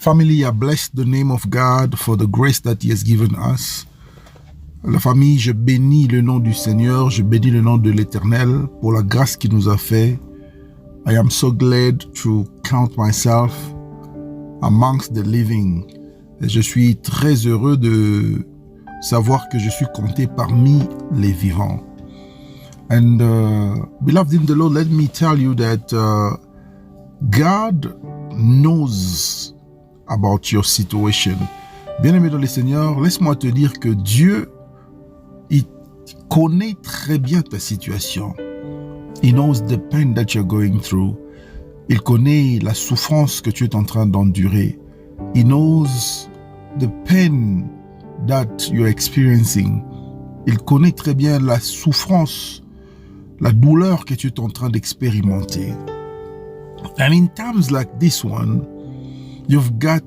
Family, I bless the name of God for the grace that He has given us. La famille, je bénis le nom du Seigneur, je bénis le nom de l'Éternel pour la grâce qu'il nous a fait. I am so glad to count myself amongst the living. Et je suis très heureux de savoir que je suis compté parmi les vivants. And beloved in the Lord, let me tell you that God knows about your situation. Bien-aimé dans le Seigneur, laisse-moi te dire que Dieu, il connaît très bien ta situation. He knows the pain that you're going through. Il connaît la souffrance que tu es en train d'endurer. He knows the pain that you're experiencing. Il connaît très bien la souffrance, la douleur que tu es en train d'expérimenter. And in times like this one, you've got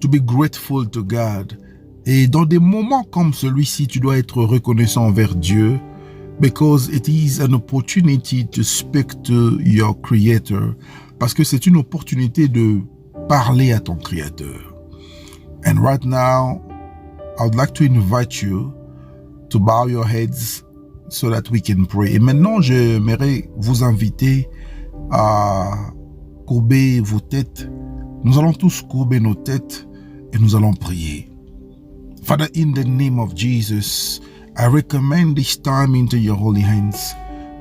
to be grateful to God. Et dans des moments comme celui-ci, tu dois être reconnaissant envers Dieu, because it is an opportunity to speak to your Creator. Parce que c'est une opportunité de parler à ton Créateur. And right now, I would like to invite you to bow your heads so that we can pray. Et maintenant, j'aimerais vous inviter à courber vos têtes. Nous allons tous courber nos têtes et nous allons prier. Father, in the name of Jesus, I recommend this time into your holy hands.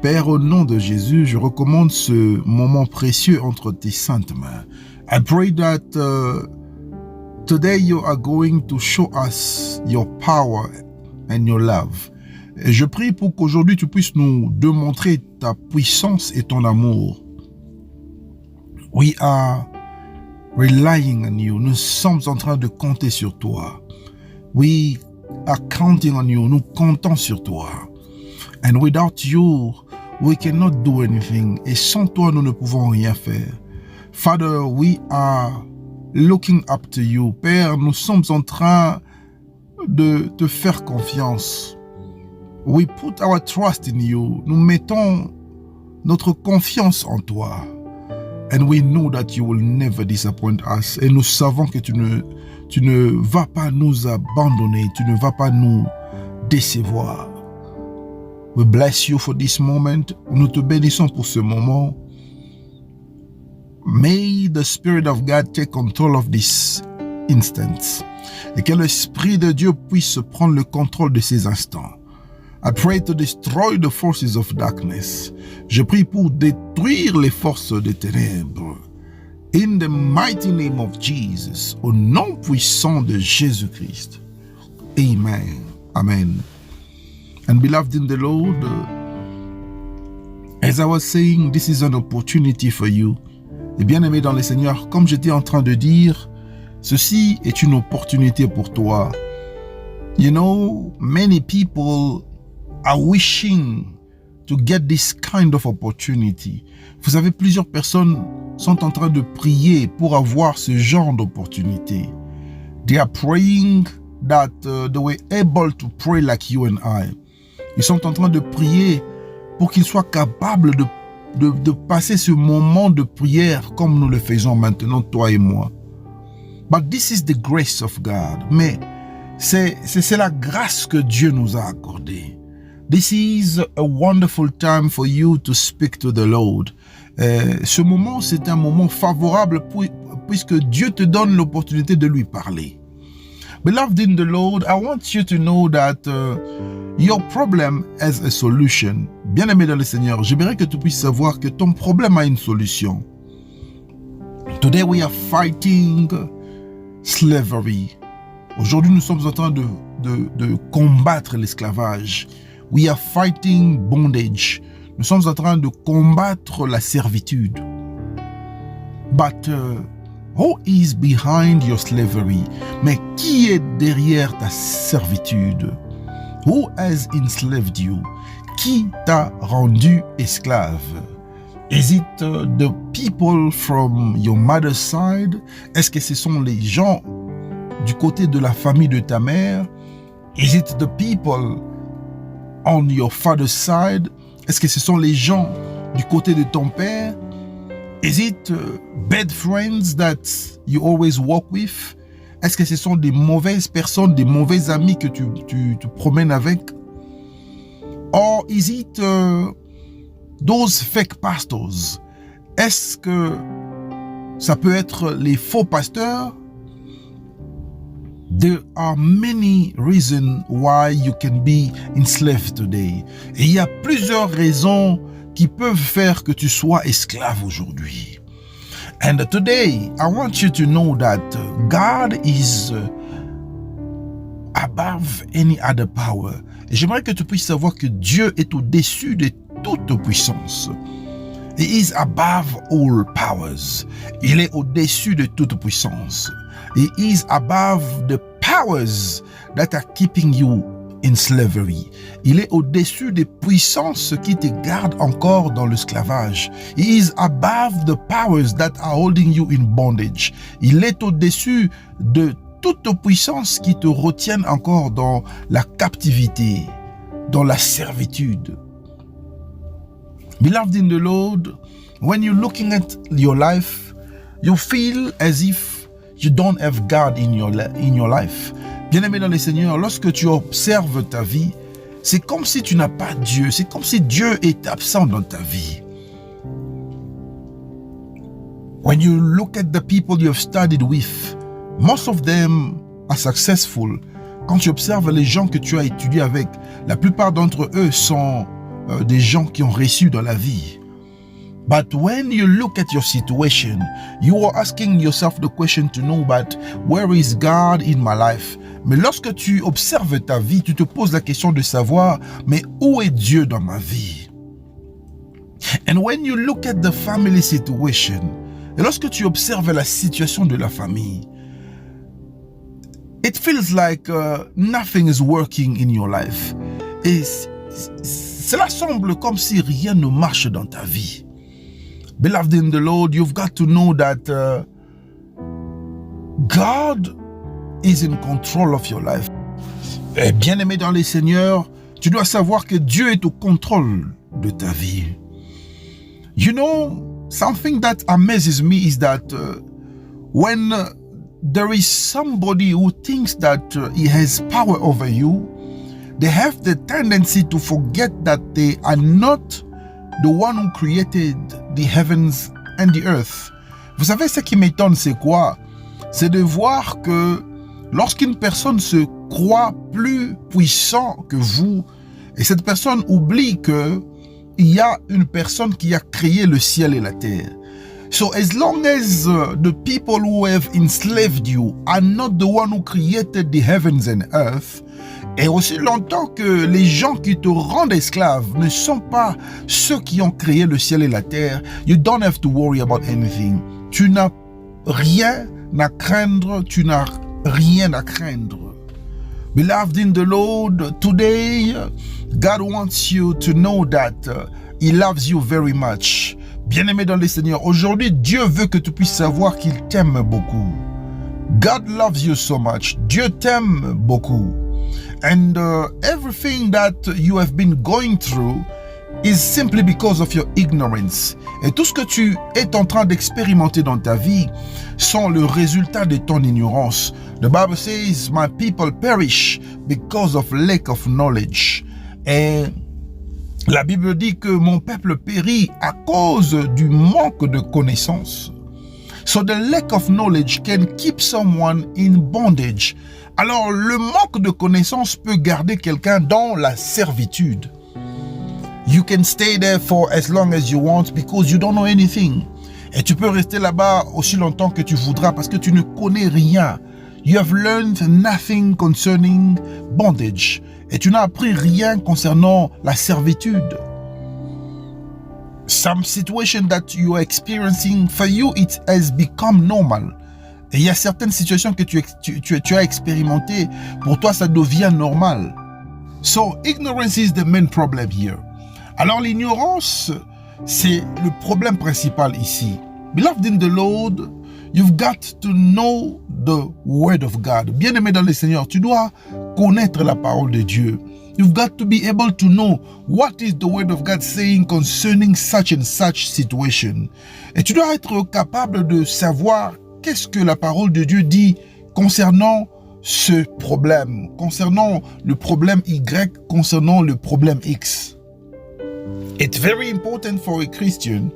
Père, au nom de Jésus, je recommande ce moment précieux entre tes saintes mains. I pray that today you are going to show us your power and your love. Et je prie pour qu'aujourd'hui tu puisses nous démontrer ta puissance et ton amour. We are relying on you. Nous sommes en train de compter sur toi. We are counting on you. Nous comptons sur toi. And without you, we cannot do anything. Et sans toi, nous ne pouvons rien faire. Father, we are looking up to you. Père, nous sommes en train de te faire confiance. We put our trust in you. Nous mettons notre confiance en toi. And we know that you will never disappoint us. Et nous savons que tu ne vas pas nous abandonner. Tu ne vas pas nous décevoir. We bless you for this moment. Nous te bénissons pour ce moment. May the Spirit of God take control of this instant. Et que l'Esprit de Dieu puisse prendre le contrôle de ces instants. I pray to destroy the forces of darkness. Je prie pour détruire les forces des ténèbres. In the mighty name of Jesus, au nom puissant de Jésus-Christ. Amen. Amen. And beloved in the Lord, as I was saying, this is an opportunity for you. Et bien-aimé dans le Seigneur, comme j'étais en train de dire, ceci est une opportunité pour toi. You know, many people are wishing to get this kind of opportunity. Vous savez, plusieurs personnes sont en train de prier pour avoir ce genre d'opportunité. They are praying that they were able to pray like you and I. Ils sont en train de prier pour qu'ils soient capables de passer ce moment de prière comme nous le faisons maintenant, toi et moi. But this is the grace of God. Mais c'est la grâce que Dieu nous a accordée. This is a wonderful time for you to speak to the Lord. Ce moment, c'est un moment favorable puisque Dieu te donne l'opportunité de lui parler. Beloved in the Lord, I want you to know that your problem has a solution. Bien-aimé dans le Seigneur, j'aimerais que tu puisses savoir que ton problème a une solution. Today we are fighting slavery. Aujourd'hui, nous sommes en train de combattre l'esclavage. We are fighting bondage. Nous sommes en train de combattre la servitude. But who is behind your slavery? Mais qui est derrière ta servitude? Who has enslaved you? Qui t'a rendu esclave? Is it the people from your mother's side? Est-ce que ce sont les gens du côté de la famille de ta mère? Is it the people on your father's side? Est-ce que ce sont les gens du côté de ton père? Is it bad friends that you always walk with? Est-ce que ce sont des mauvaises personnes, des mauvais amis que tu te promènes avec? Or is it those fake pastors? Est-ce que ça peut être les faux pasteurs? There are many reasons why you can be enslaved today. Et il y a plusieurs raisons qui peuvent faire que tu sois esclave aujourd'hui. And today, I want you to know that God is above any other power. Et j'aimerais que tu puisses savoir que Dieu est au-dessus de toute puissance. He is above all powers. Il est au-dessus de toute puissance. He is above the powers that are keeping you in slavery. Il est au-dessus des puissances qui te gardent encore dans l'esclavage. He is above the powers that are holding you in bondage. Il est au-dessus de toute puissance qui te retiennent encore dans la captivité, dans la servitude. Beloved in the Lord, when you're looking at your life, you feel as if you don't have God in your life. Bien-aimé dans le Seigneur, lorsque tu observes ta vie, c'est comme si tu n'as pas Dieu. C'est comme si Dieu est absent dans ta vie. When you look at the people you have studied with, most of them are successful. Quand tu observes les gens que tu as étudiés avec, la plupart d'entre eux sont des gens qui ont réussi dans la vie. But when you look at your situation, you are asking yourself the question to know, but where is God in my life? Mais lorsque tu observes ta vie, tu te poses la question de savoir, mais où est Dieu dans ma vie? And when you look at the family situation, et lorsque tu observes la situation de la famille, it feels like nothing is working in your life. Et cela semble comme si rien ne marche dans ta vie. Beloved in the Lord, you've got to know that God is in control of your life. Et bien-aimé dans les Seigneurs, tu dois savoir que Dieu est au contrôle de ta vie. You know, something that amazes me is that when there is somebody who thinks that he has power over you, they have the tendency to forget that they are not the one who created the heavens and the earth. Vous savez, ce qui m'étonne, c'est quoi? C'est de voir que lorsqu'une personne se croit plus puissant que vous, et cette personne oublie que il y a une personne qui a créé le ciel et la terre. So as long as the people who have enslaved you are not the one who created the heavens and earth, et aussi longtemps que les gens qui te rendent esclave ne sont pas ceux qui ont créé le ciel et la terre, you don't have to worry about anything. Tu n'as rien à craindre, tu n'as rien à craindre. Beloved in the Lord, today, God wants you to know that He loves you very much. Bien-aimé dans le Seigneur, aujourd'hui, Dieu veut que tu puisses savoir qu'il t'aime beaucoup. God loves you so much. Dieu t'aime beaucoup. And everything that you have been going through is simply because of your ignorance. Et tout ce que tu es en train d'expérimenter dans ta vie sont le résultat de ton ignorance. The Bible says, my people perish because of lack of knowledge. Et la Bible dit que mon peuple périt à cause du manque de connaissances. So the lack of knowledge can keep someone in bondage. Alors le manque de connaissances peut garder quelqu'un dans la servitude. You can stay there for as long as you want because you don't know anything. Et tu peux rester là-bas aussi longtemps que tu voudras parce que tu ne connais rien. You have learned nothing concerning bondage. Et tu n'as appris rien concernant la servitude. Some situation that you are experiencing, for you it has become normal. Et il y a certaines situations que tu as expérimentées, pour toi ça devient normal. So ignorance is the main problem here. Alors l'ignorance, c'est le problème principal ici. Beloved in the Lord, you've got to know the word of God. Bien-aimé dans le Seigneur, tu dois connaître la parole de Dieu. You've got to be able to know what is the word of God saying concerning such and such situation. Et tu dois être capable de savoir qu'est-ce que la parole de Dieu dit concernant ce problème, concernant le problème Y, concernant le problème X. It's very important for a Christian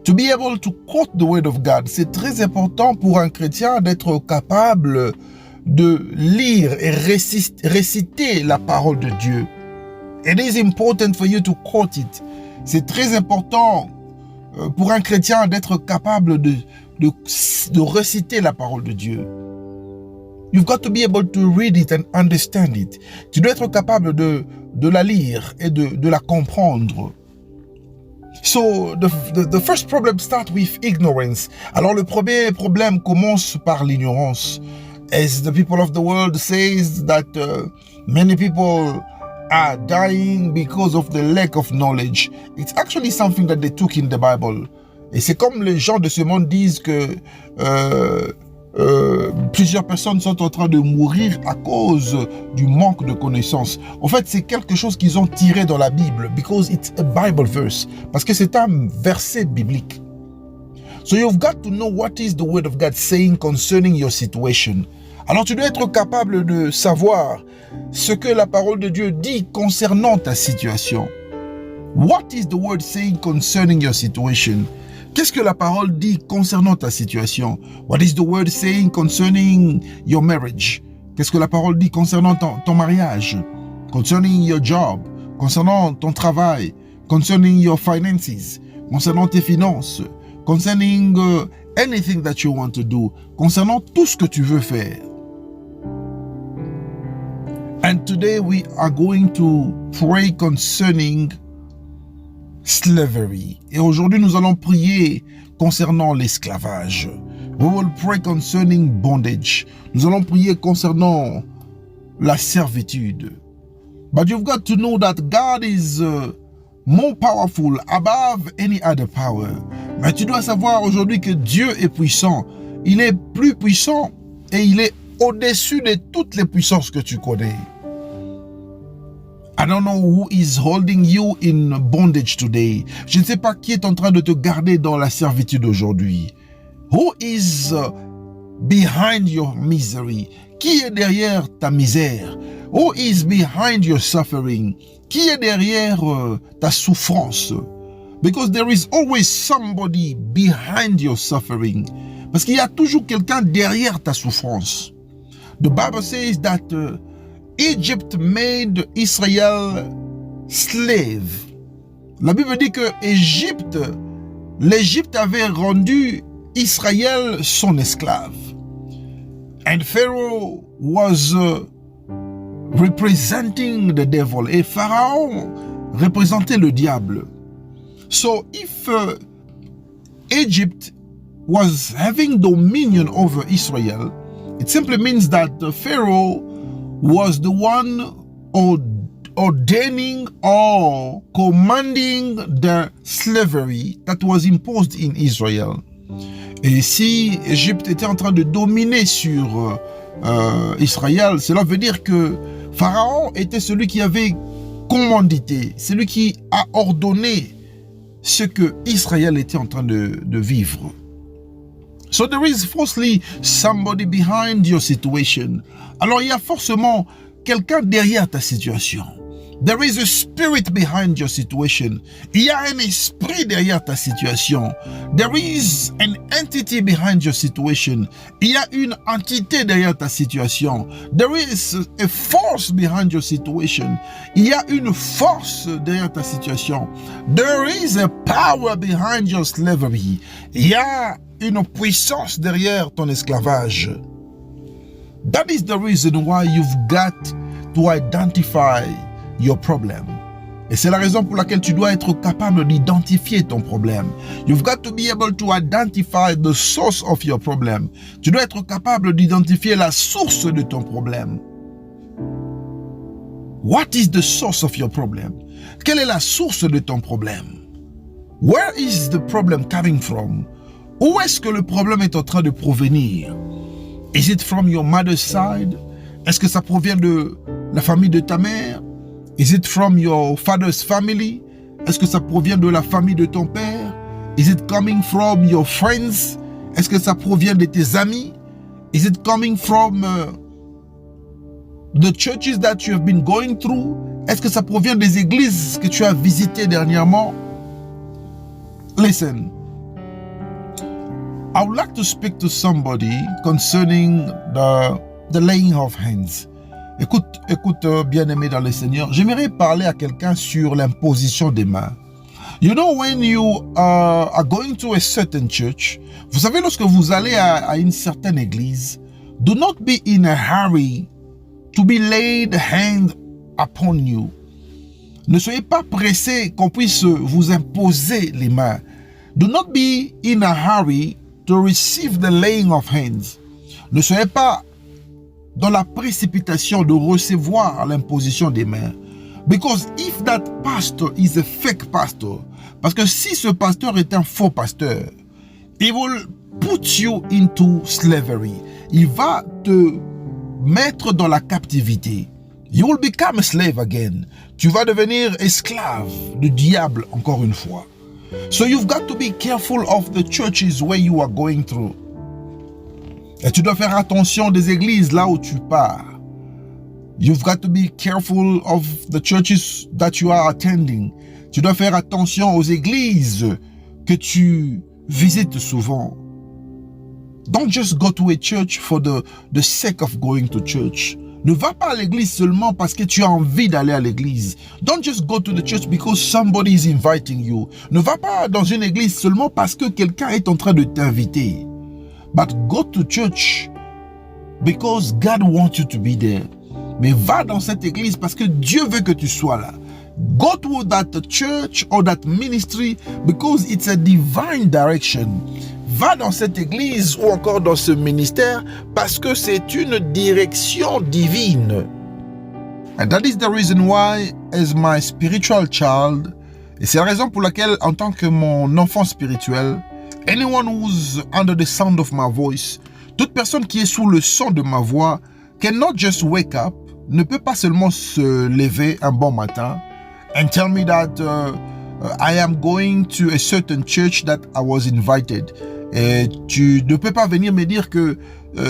to be able to quote the word of God. C'est très important pour un chrétien d'être capable de lire et réciter la parole de Dieu. It is important for you to quote it. C'est très important pour un chrétien d'être capable de réciter la parole de Dieu. You've got to be able to read it and understand it. Tu dois être capable de la lire et de la comprendre. So, the first problem starts with ignorance. Alors, le premier problème commence par l'ignorance. As the people of the world says that many people are dying because of the lack of knowledge. It's actually something that they took in the Bible. Et c'est comme les gens de ce monde disent que plusieurs personnes sont en train de mourir à cause du manque de connaissances. En fait, c'est quelque chose qu'ils ont tiré dans la Bible, because it's a Bible verse, parce que c'est un verset biblique. So you've got to know what is the word of God saying concerning your situation. Alors tu dois être capable de savoir ce que la parole de Dieu dit concernant ta situation. What is the word saying concerning your situation? Qu'est-ce que la parole dit concernant ta situation? What is the word saying concerning your marriage? Qu'est-ce que la parole dit concernant ton mariage? Concerning your job? Concernant ton travail? Concerning your finances? Concernant tes finances? Concerning anything that you want to do? Concernant tout ce que tu veux faire? And today we are going to pray concerning slavery. Et aujourd'hui, nous allons prier concernant l'esclavage. We will pray concerning bondage. Nous allons prier concernant la servitude. But you've got to know that God is more powerful above any other power. Mais tu dois savoir aujourd'hui que Dieu est puissant. Il est plus puissant et il est au-dessus de toutes les puissances que tu connais. I don't know who is holding you in bondage today. Je ne sais pas qui est en train de te garder dans la servitude aujourd'hui. Who is behind your misery? Qui est derrière ta misère? Who is behind your suffering? Qui est derrière ta souffrance? Because there is always somebody behind your suffering. Parce qu'il y a toujours quelqu'un derrière ta souffrance. The Bible says that Egypt made Israel slave. La Bible dit que l'Égypte avait rendu Israël son esclave. And Pharaoh was representing the devil. Et Pharaon représentait le diable. So if Egypt was having dominion over Israel, it simply means that Pharaoh was the one ordaining or commanding the slavery that was imposed in Israel. Et si Égypte était en train de dominer sur Israël, cela veut dire que Pharaon était celui qui avait commandité, celui qui a ordonné ce que Israël était en train de vivre. So there is forcefully somebody behind your situation. Alors il y a forcément quelqu'un derrière ta situation. There is a spirit behind your situation. Il y a un esprit derrière ta situation. There is an entity behind your situation. Il y a une entité derrière ta situation. There is a force behind your situation. Il y a une force derrière ta situation. There is a power behind your slavery. Il y a une puissance derrière ton esclavage. That is the reason why you've got to identify your problem. Et c'est la raison pour laquelle tu dois être capable d'identifier ton problème. You've got to be able to identify the source of your problem. Tu dois être capable d'identifier la source de ton problème. What is the source of your problem? Quelle est la source de ton problème? Where is the problem coming from? Où est-ce que le problème est en train de provenir? Is it from your mother's side? Est-ce que ça provient de la famille de ta mère? Is it from your father's family? Est-ce que ça provient de la famille de ton père? Is it coming from your friends? Est-ce que ça provient de tes amis? Is it coming from the churches that you have been going through? Est-ce que ça provient des églises que tu as visitées dernièrement? Listen, I would like to speak to somebody concerning the laying of hands. Écoute, bien-aimé dans le Seigneur, j'aimerais parler à quelqu'un sur l'imposition des mains. You know, when you are going to a certain church, vous savez, lorsque vous allez à une certaine église, do not be in a hurry to be laid hand upon you. Ne soyez pas pressé qu'on puisse vous imposer les mains. Do not be in a hurry to receive the laying of hands. Ne soyez pas dans la précipitation de recevoir l'imposition des mains. Because if that pastor is a fake pastor, parce que si ce pasteur est un faux pasteur, he will put you into slavery. Il va te mettre dans la captivité. You will become a slave again. Tu vas devenir esclave du diable encore une fois. So you've got to be careful of the churches where you are going through. Et tu dois faire attention des églises là où tu pars. You've got to be careful of the churches that you are attending. Tu dois faire attention aux églises que tu visites souvent. Don't just go to a church for the sake of going to church. Ne va pas à l'église seulement parce que tu as envie d'aller à l'église. Don't just go to the church because somebody is inviting you. Ne va pas dans une église seulement parce que quelqu'un est en train de t'inviter. But go to church because God wants you to be there. Mais va dans cette église parce que Dieu veut que tu sois là. Go to that church or that ministry because it's a divine direction. Va dans cette église ou encore dans ce ministère parce que c'est une direction divine. And that is the reason why, as my spiritual child, et c'est la raison pour laquelle, en tant que mon enfant spirituel, anyone who's under the sound of my voice, toute personne qui est sous le son de ma voix, cannot just wake up, ne peut pas seulement se lever un bon matin and tell me that I am going to a certain church that I was invited. Et tu ne peux pas venir me dire que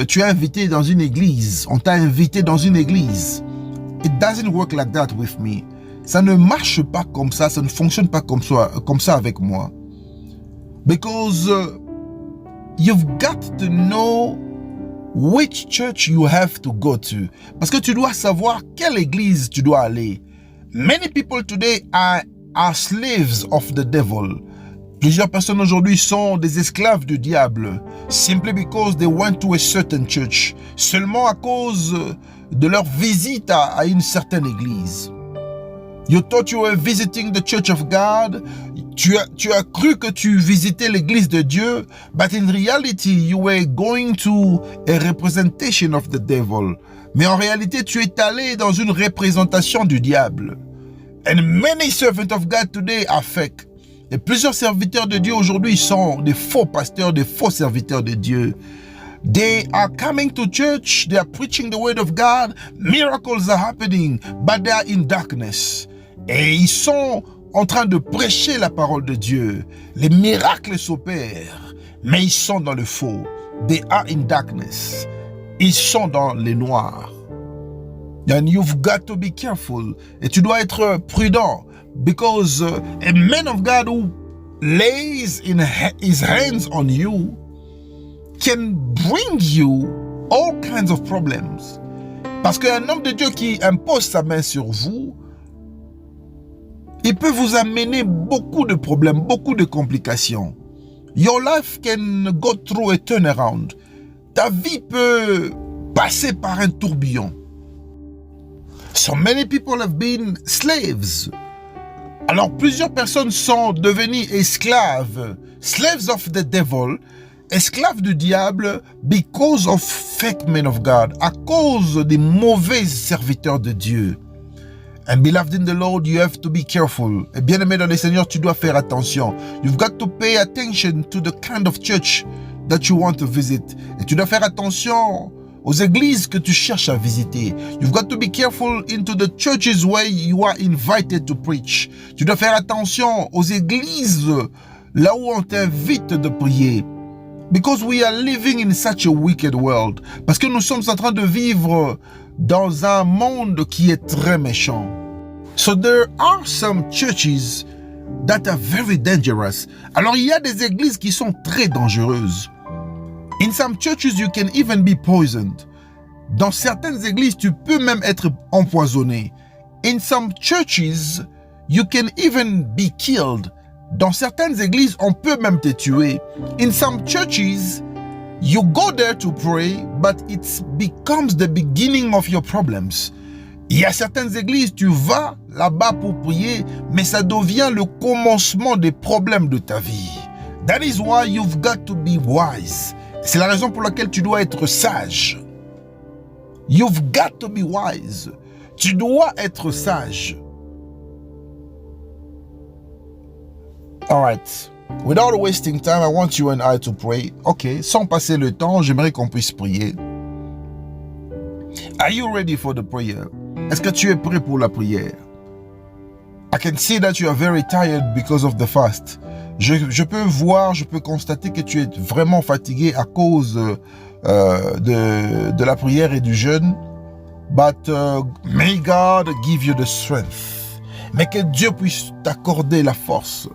tu es invité dans une église. On t'a invité dans une église. It doesn't work like that with me. Ça ne marche pas comme ça. Ça ne fonctionne pas comme ça avec moi. Because you've got to know which church you have to go to. Parce que tu dois savoir quelle église tu dois aller. Many people today are slaves of the devil. Plusieurs personnes aujourd'hui sont des esclaves du diable, simply because they went to a certain church, seulement à cause de leur visite à une certaine église. You thought you were visiting the church of God. Tu as cru que tu visitais l'église de Dieu, but in reality you were going to a representation of the devil. Mais en réalité, tu es allé dans une représentation du diable. And many servants of God today are fake. Et plusieurs serviteurs de Dieu aujourd'hui sont des faux pasteurs, des faux serviteurs de Dieu. They are coming to church, they are preaching the word of God, miracles are happening, but they are in darkness. Et ils sont en train de prêcher la parole de Dieu. Les miracles s'opèrent, mais ils sont dans le faux. They are in darkness. Ils sont dans les noirs. And you've got to be careful. Et tu dois être prudent. Because a man of God who lays his hands on you can bring you all kinds of problems. Parce qu'un homme de Dieu qui impose sa main sur vous, il peut vous amener beaucoup de problèmes, beaucoup de complications. Your life can go through a turnaround. Ta vie peut passer par un tourbillon. So many people have been slaves. Alors, plusieurs personnes sont devenues esclaves, slaves of the devil, esclaves du diable, because of fake men of God, à cause des mauvais serviteurs de Dieu. And beloved in the Lord, you have to be careful. Et bien-aimé dans le Seigneur, tu dois faire attention. You've got to pay attention to the kind of church that you want to visit. Et tu dois faire attention aux églises que tu cherches à visiter. You've got to be careful into the churches where you are invited to preach. Tu dois faire attention aux églises là où on t'invite de prier. Because we are living in such a wicked world. Parce que nous sommes en train de vivre dans un monde qui est très méchant. So there are some churches that are very dangerous. Alors il y a des églises qui sont très dangereuses. In some churches you can even be poisoned. Dans certaines églises tu peux même être empoisonné. In some churches you can even be killed. Dans certaines églises, on peut même te tuer. In some churches, you go there to pray, but it becomes the beginning of your problems. Il y a certaines églises, tu vas là-bas pour prier, mais ça devient le commencement des problèmes de ta vie. That is why you've got to be wise. C'est la raison pour laquelle tu dois être sage. You've got to be wise. Tu dois être sage. All right. Without wasting time, I want you and I to pray. Ok, sans passer le temps, j'aimerais qu'on puisse prier. Are you ready for the prayer? Est-ce que tu es prêt pour la prière? I can see that you are very tired because of the fast. Je peux voir, je peux constater que tu es vraiment fatigué à cause de la prière et du jeûne. But may God give you the strength. Mais que Dieu puisse t'accorder la force.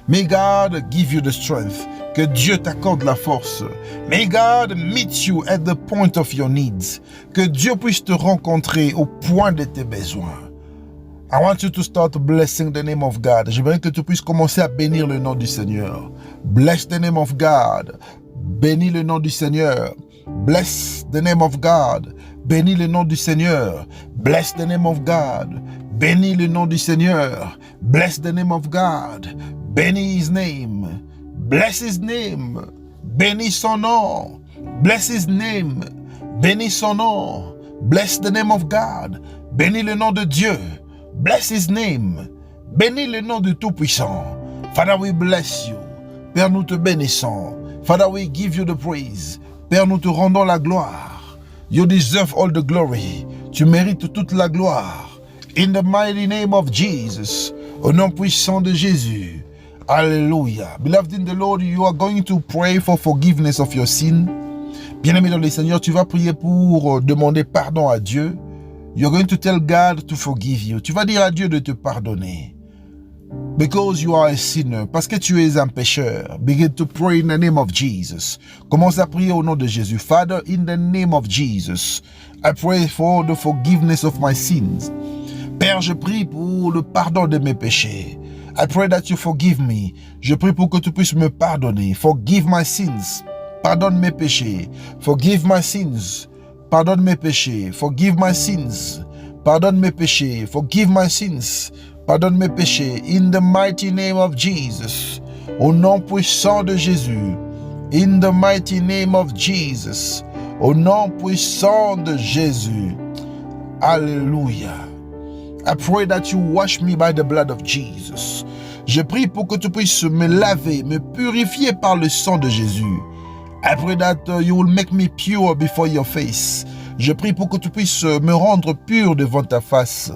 May God give you the strength. Que Dieu t'accorde la force. May God meet you at the point of your needs. Que Dieu puisse te rencontrer au point de tes besoins. I want you to start blessing the name of God. J'aimerais que tu puisses commencer à bénir le nom du Seigneur. Bless the name of God. Bénis le nom du Seigneur. Bless the name of God. Bénis le nom du Seigneur. Bless the name of God. Bénis le nom du Seigneur. Bless the name of God. Bénis his name. Bless his name. Bénis son nom. Bless his name. Bénis son nom. Bless the name of God. Bénis le nom de Dieu. Bless his name. Bénis le nom du Tout-Puissant. Father, we bless you. Père, nous te bénissons. Father, we give you the praise. Père, nous te rendons la gloire. You deserve all the glory. Tu mérites toute la gloire. In the mighty name of Jesus. Au nom puissant de Jésus. Hallelujah. Beloved in the Lord, you are going to pray for forgiveness of your sin. Bien-aimé dans le Seigneur, tu vas prier pour demander pardon à Dieu. You're going to tell God to forgive you. Tu vas dire à Dieu de te pardonner. Because you are a sinner. Parce que tu es un pécheur. Begin to pray in the name of Jesus. Commence à prier au nom de Jésus. Father, in the name of Jesus, I pray for the forgiveness of my sins. Père, je prie pour le pardon de mes péchés. I pray that you forgive me. Je prie pour que tu puisses me pardonner. Forgive my sins. Pardonne mes péchés. Forgive my sins. Pardonne mes péchés. Forgive my sins. Pardonne mes péchés. Forgive my sins. Pardonne mes péchés. In the mighty name of Jesus. Au nom puissant de Jésus. In the mighty name of Jesus. Au nom puissant de Jésus. Alléluia. I pray that you wash me by the blood of Jesus. Je prie pour que tu puisses me laver, me purifier par le sang de Jésus. I pray that you will make me pure before your face. Je prie pour que tu puisses me rendre pur devant ta face.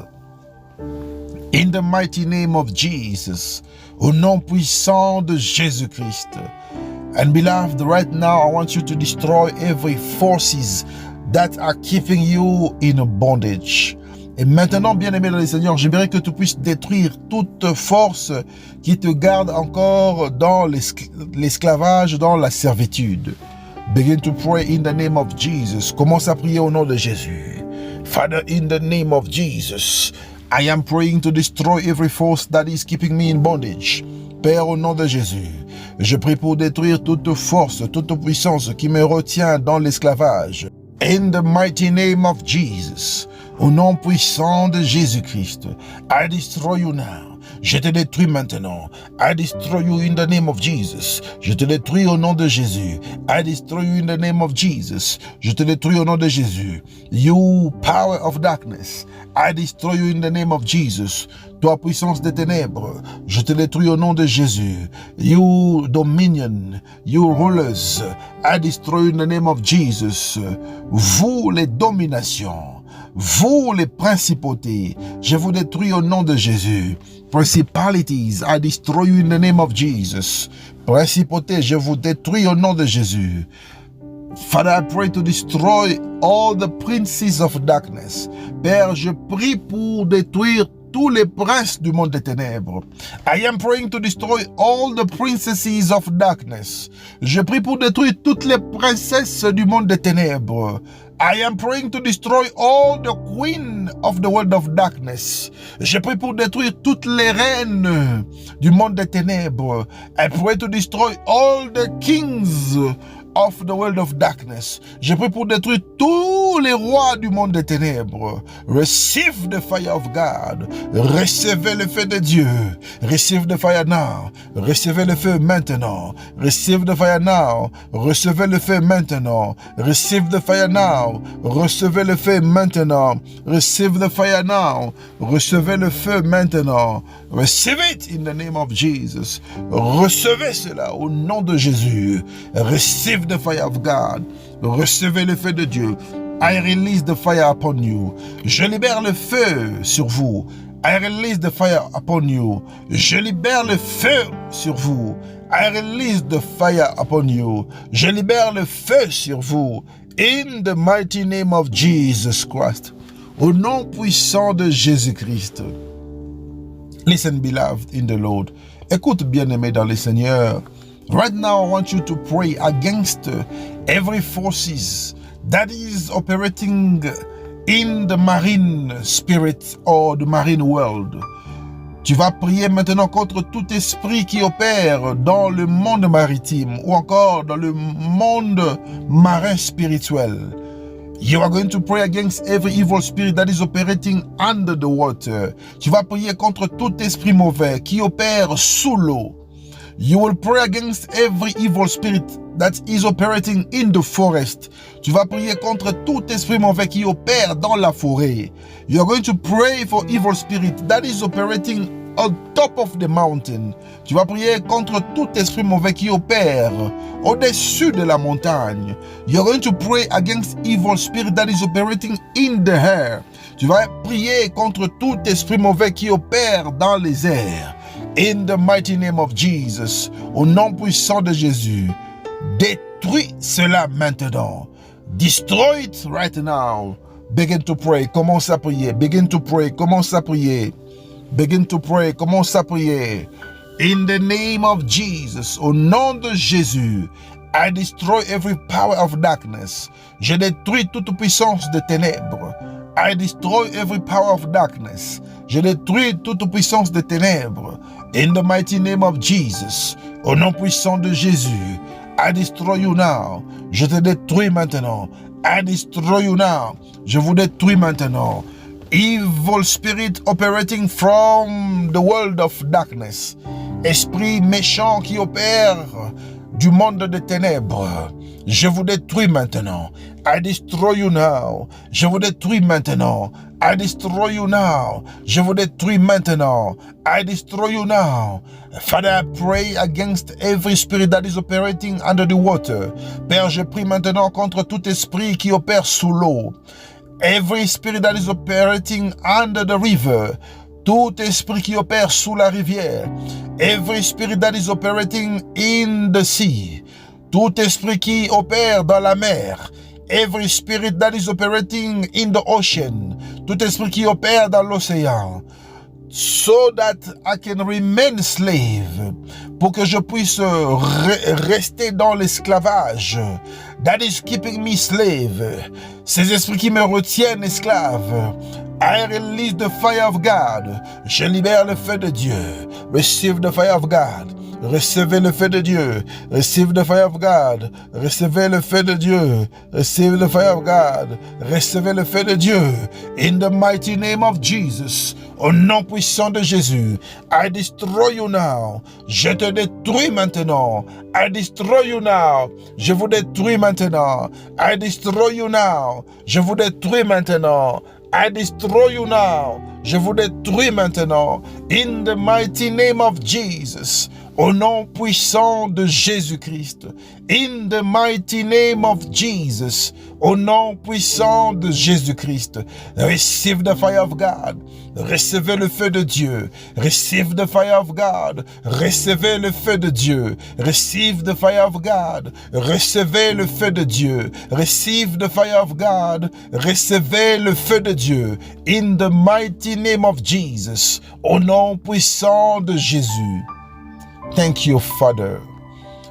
In the mighty name of Jesus. Au nom puissant de Jésus-Christ. And beloved, right now I want you to destroy every forces that are keeping you in bondage. Et maintenant, bien-aimé dans le Seigneur, j'aimerais que tu puisses détruire toute force qui te garde encore dans l'esclavage, dans la servitude. Begin to pray in the name of Jesus. Commence à prier au nom de Jésus. Father, in the name of Jesus, I am praying to destroy every force that is keeping me in bondage. Père, au nom de Jésus, je prie pour détruire toute force, toute puissance qui me retient dans l'esclavage. In the mighty name of Jesus. Au nom puissant de Jésus-Christ, I destroy you now. Je te détruis maintenant. I destroy you in the name of Jesus. Je te détruis au nom de Jésus. I destroy you in the name of Jesus. Je te détruis au nom de Jésus. You power of darkness. I destroy you in the name of Jesus. Toi, puissance des ténèbres, je te détruis au nom de Jésus. You dominion, you rulers, I destroy you in the name of Jesus. Vous les dominations, vous les principautés, je vous détruis au nom de Jésus. Principalities, I destroy you in the name of Jesus. Principautés, je vous détruis au nom de Jésus. Father, I pray to destroy all the princes of darkness. Père, je prie pour détruire tous les princes du monde des ténèbres. I am praying to destroy all the princesses of darkness. Je prie pour détruire toutes les princesses du monde des ténèbres. I am praying to destroy all the queen of the world of darkness. Je prie pour détruire toutes les reines du monde des ténèbres. I pray to destroy all the kings of the world of darkness. Je prie pour détruire tous les rois du monde des ténèbres. Receive the fire of God. Recevez le feu de Dieu. Receive the fire now. Recevez le feu maintenant. Receive the fire now. Recevez le feu maintenant. Receive the fire now. Recevez le feu maintenant. Receive the fire now. Recevez le feu maintenant. Receive it in the name of Jesus. Recevez cela au nom de Jésus. Receive the fire of God. Recevez le feu de Dieu. I release the fire upon you. Je libère le feu sur vous. I release the fire upon you. Je libère le feu sur vous. I release the fire upon you. Je libère le feu sur vous. In the mighty name of Jesus Christ. Au nom puissant de Jésus-Christ. Listen, beloved in the Lord. Écoute, bien-aimé dans le Seigneur. Right now, I want you to pray against every forces that is operating in the marine spirit or the marine world. Tu vas prier maintenant contre tout esprit qui opère dans le monde maritime ou encore dans le monde marin spirituel. You are going to pray against every evil spirit that is operating under the water. Tu vas prier contre tout esprit mauvais qui opère sous l'eau. You will pray against every evil spirit that is operating in the forest. Tu vas prier contre tout esprit mauvais qui opère dans la forêt. You are going to pray for evil spirit that is operating on top of the mountain. Tu vas prier contre tout esprit mauvais qui opère au-dessus de la montagne. You are going to pray against evil spirit that is operating in the air. Tu vas prier contre tout esprit mauvais qui opère dans les airs. In the mighty name of Jesus, au nom puissant de Jésus, détruis cela maintenant. Destroy it right now. Begin to pray. Commence à prier. Begin to pray. Commence à prier. Begin to pray. Commence à prier. In the name of Jesus, au nom de Jésus, I destroy every power of darkness. Je détruis toute puissance de ténèbres. I destroy every power of darkness. Je détruis toute puissance de ténèbres. In the mighty name of Jesus, au nom puissant de Jésus, I destroy you now. Je te détruis maintenant. I destroy you now. Je vous détruis maintenant. Evil spirit operating from the world of darkness. Esprit méchant qui opère du monde des ténèbres. Je vous détruis maintenant. I destroy you now. Je vous détruis maintenant. I destroy you now. Je vous détruis maintenant. I destroy you now. Father, I pray against every spirit that is operating under the water. Père, je prie maintenant contre tout esprit qui opère sous l'eau. Every spirit that is operating under the river. Tout esprit qui opère sous la rivière. Every spirit that is operating in the sea. Tout esprit qui opère dans la mer. Every spirit that is operating in the ocean. Tout esprit qui opère dans l'océan. So that I can remain slave. Pour que je puisse rester dans l'esclavage. That is keeping me slave. Ces esprits qui me retiennent esclave. I release the fire of God. Je libère le feu de Dieu. Receive the fire of God. Recevez le feu de Dieu. Receive the fire of God. Recevez le feu de Dieu. Receive the fire of God. Recevez le feu de Dieu. In the mighty name of Jesus. Au nom puissant de Jésus. I destroy you now. Je te détruis maintenant. I destroy you now. Je vous détruis maintenant. I destroy you now. Je vous détruis maintenant. I destroy you now. Je vous détruis maintenant. In the mighty name of Jesus. Au nom puissant de Jésus-Christ. In the mighty name of Jesus. Au nom puissant de Jésus-Christ. Receive the fire of God. Recevez le feu de Dieu. Receive the fire of God. Recevez le feu de Dieu. Receive the fire of God. Recevez le feu de Dieu. Receive the fire of God. Recevez le feu de Dieu. In the mighty name of Jesus. Au nom puissant de Jésus. Thank you, Father.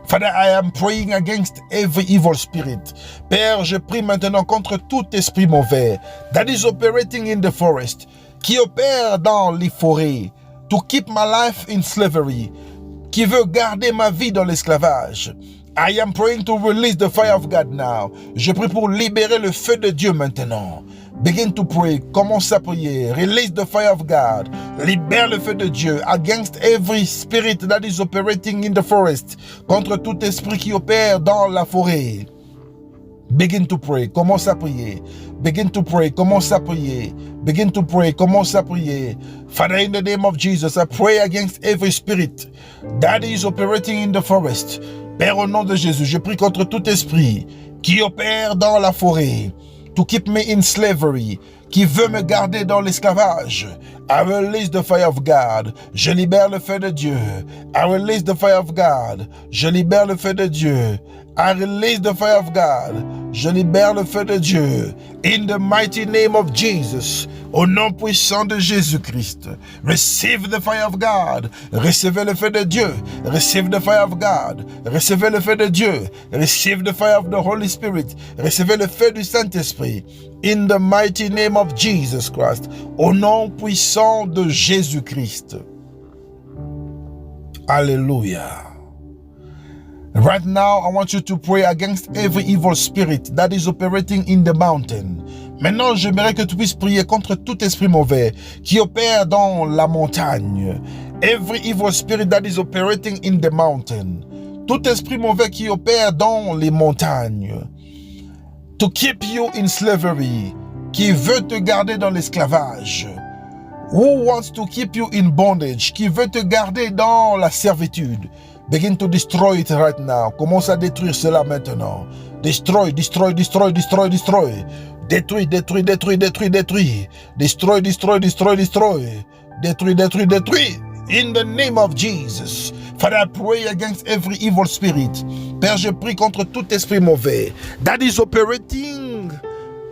Father, I am praying against every evil spirit. Père, je prie maintenant contre tout esprit mauvais that is operating in the forest, qui opère dans les forêts, to keep my life in slavery, qui veut garder ma vie dans l'esclavage. I am praying to release the fire of God now. Je prie pour libérer le feu de Dieu maintenant. Begin to pray. Commence à prier. Release the fire of God. Libère le feu de Dieu against every spirit that is operating in the forest. Contre tout esprit qui opère dans la forêt. Begin to pray. Commence à prier. Begin to pray. Commence à prier. Begin to pray. Commence à prier. Father, in the name of Jesus, I pray against every spirit that is operating in the forest. Père, au nom de Jésus, je prie contre tout esprit qui opère dans la forêt, to keep me in slavery, qui veut me garder dans l'esclavage. I release the fire of God. Je libère le feu de Dieu. I release the fire of God. Je libère le feu de Dieu. I release the fire of God. Je libère le feu de Dieu. In the mighty name of Jesus. Au nom puissant de Jésus-Christ. Receive the fire of God. Recevez le feu de Dieu. Receive the fire of God. Recevez le feu de Dieu. Receive the fire of the Holy Spirit. Recevez le feu du Saint-Esprit. In the mighty name of Jesus Christ. Au nom puissant de Jésus-Christ. Alléluia. Right now, I want you to pray against every evil spirit that is operating in the mountain. Maintenant, j'aimerais que tu puisses prier contre tout esprit mauvais qui opère dans la montagne. Every evil spirit that is operating in the mountain. Tout esprit mauvais qui opère dans les montagnes. To keep you in slavery. Qui veut te garder dans l'esclavage. Who wants to keep you in bondage. Qui veut te garder dans la servitude. Begin to destroy it right now. Commence à détruire cela maintenant. Destroy, destroy, destroy, destroy, destroy. Détruis, détruis, détruis, détruis, détruis. Destroy, destroy, destroy, destroy. Détruis, détruis, détruis. In the name of Jesus. Father, I pray against every evil spirit. Père, je prie contre tout esprit mauvais that is operating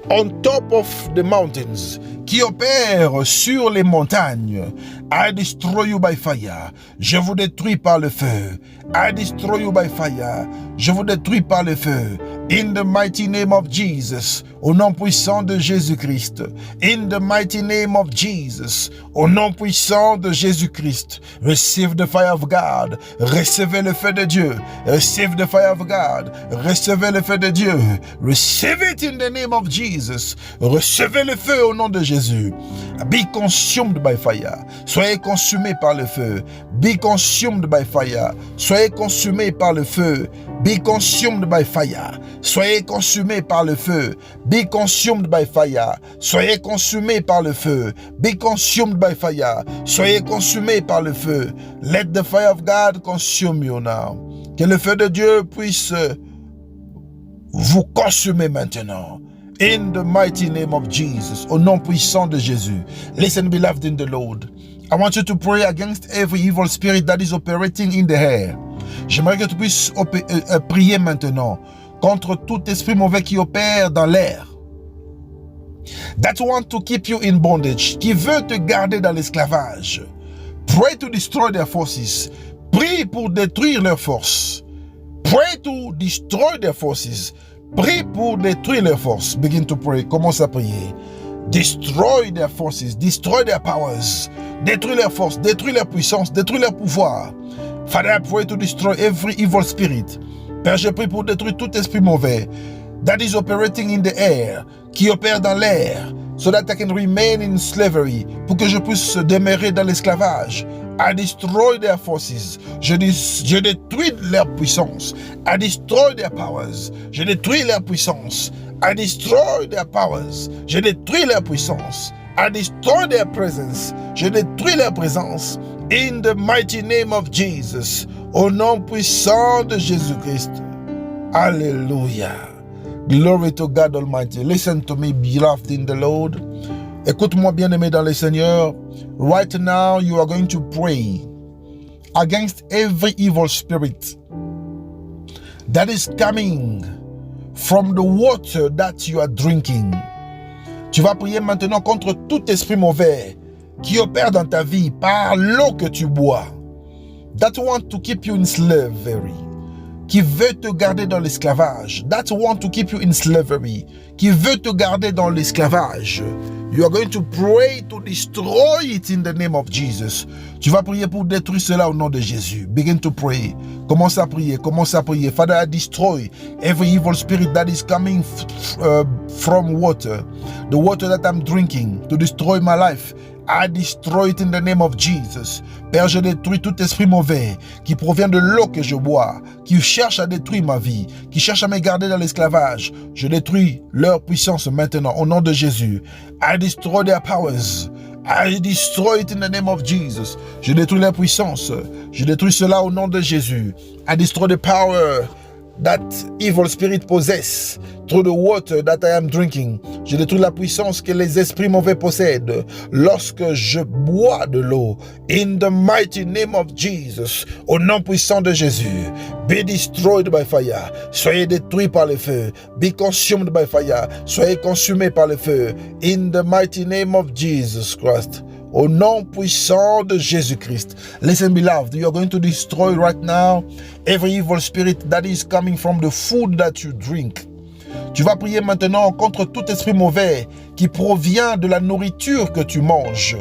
on top of the mountains, qui opère sur les montagnes. I destroy you by fire. Je vous détruis par le feu. I destroy you by fire. Je vous détruis par le feu. In the mighty name of Jesus. Au nom puissant de Jésus-Christ. In the mighty name of Jesus. Au nom puissant de Jésus-Christ. Receive the fire of God. Recevez le feu de Dieu. Receive the fire of God. Recevez le feu de Dieu. Receive it in the name of Jesus. Recevez le feu au nom de Jésus. Be consumed by fire. Soyez consumés par le feu. Be consumed by fire. Soyez consumés par le feu. Be consumed by fire. Soyez consumés par le feu. Be consumed by fire. Soyez consumés par le feu. Be consumed by fire. Soyez consumés par le feu. Let the fire of God consume you now. Que le feu de Dieu puisse vous consumer maintenant. In the mighty name of Jesus. Au nom puissant de Jésus. Listen, beloved in the Lord. I want you to pray against every evil spirit that is operating in the air. J'aimerais que tu puisses prier maintenant contre tout esprit mauvais qui opère dans l'air. That want to keep you in bondage, qui veut te garder dans l'esclavage. Pray to destroy their forces. Prie pour détruire leurs forces. Pray to destroy their forces. Prie pour détruire leurs forces. Begin to pray. Commence à prier. Destroy their forces. Destroy their powers. Détruis leurs forces. Détruis leur puissance. Détruis leur pouvoir. Father, I pray to destroy every evil spirit. Père, je prie pour détruire tout esprit mauvais that is operating in the air, qui opère dans l'air, so that I can remain in slavery, pour que je puisse demeurer dans l'esclavage. I destroy their forces. Je détruis leur puissance. I destroy their powers. Je détruis leur puissance. I destroy their powers. Je détruis leur puissance. I destroy their presence. Je détruis leur présence. In the mighty name of Jesus. Au nom puissant de Jésus-Christ. Alléluia. Glory to God Almighty. Listen to me, beloved in the Lord. Écoute-moi, bien-aimé dans le Seigneur. Right now, you are going to pray against every evil spirit that is coming from the water that you are drinking. Tu vas prier maintenant contre tout esprit mauvais qui opère dans ta vie par l'eau que tu bois. That want to keep you in slavery. Qui veut te garder dans l'esclavage. That want to keep you in slavery. Qui veut te garder dans l'esclavage. You are going to pray to destroy it in the name of Jesus. Tu vas prier pour détruire cela au nom de Jésus. Begin to pray. Commence à prier. Commence à prier. Father, I destroy every evil spirit that is coming from water. The water that I'm drinking to destroy my life. I destroy it in the name of Jesus. Père, je détruis tout esprit mauvais qui provient de l'eau que je bois, qui cherche à détruire ma vie, qui cherche à me garder dans l'esclavage. Je détruis leur puissance maintenant au nom de Jésus. I destroy their powers. I destroy it in the name of Jesus. Je détruis leur puissance. Je détruis cela au nom de Jésus. I destroy the power that evil spirit possess through the water that I am drinking. Je détruis la puissance que les esprits mauvais possèdent lorsque je bois de l'eau. In the mighty name of Jesus, au nom puissant de Jésus, be destroyed by fire. Soyez détruits par le feu. Be consumed by fire. Soyez consumés par le feu. In the mighty name of Jesus Christ. Au nom puissant de Jésus-Christ. Listen, beloved, you are going to destroy right now every evil spirit that is coming from the food that you drink. Tu vas prier maintenant contre tout esprit mauvais qui provient de la nourriture que tu manges.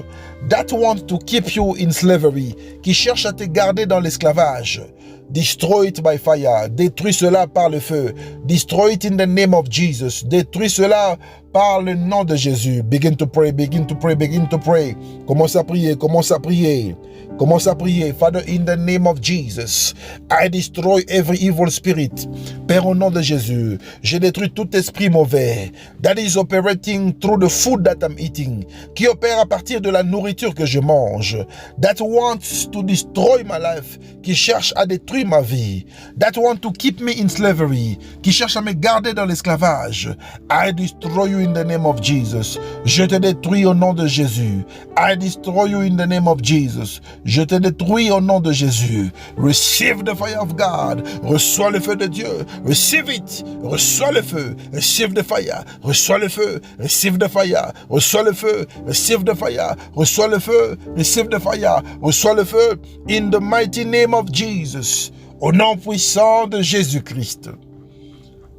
That wants to keep you in slavery, qui cherche à te garder dans l'esclavage. Destroy it by fire. Détruis cela par le feu. Destroy it in the name of Jesus. Détruis cela par le nom de Jésus. Begin to pray, begin to pray, begin to pray. Commence à prier, commence à prier. Commence à prier. Father, in the name of Jesus, I destroy every evil spirit. Père, au nom de Jésus, je détruis tout esprit mauvais that is operating through the food that I'm eating, qui opère à partir de la nourriture que je mange, that wants to destroy my life, qui cherche à détruire ma vie, that want to keep me in slavery, qui cherche à me garder dans l'esclavage. I destroy you in the name of Jesus. Je te détruis au nom de Jésus. I destroy you in the name of Jesus. Je te détruis au nom de Jésus. Receive the fire of God. Reçois le feu de Dieu. Receive it. Reçois le feu. Receive the fire. Reçois le feu. Receive the fire. Reçois le feu. Receive the fire. Reçois le feu. Receive the fire. Reçois le feu. In the mighty name of Jesus. Au nom puissant de Jésus-Christ.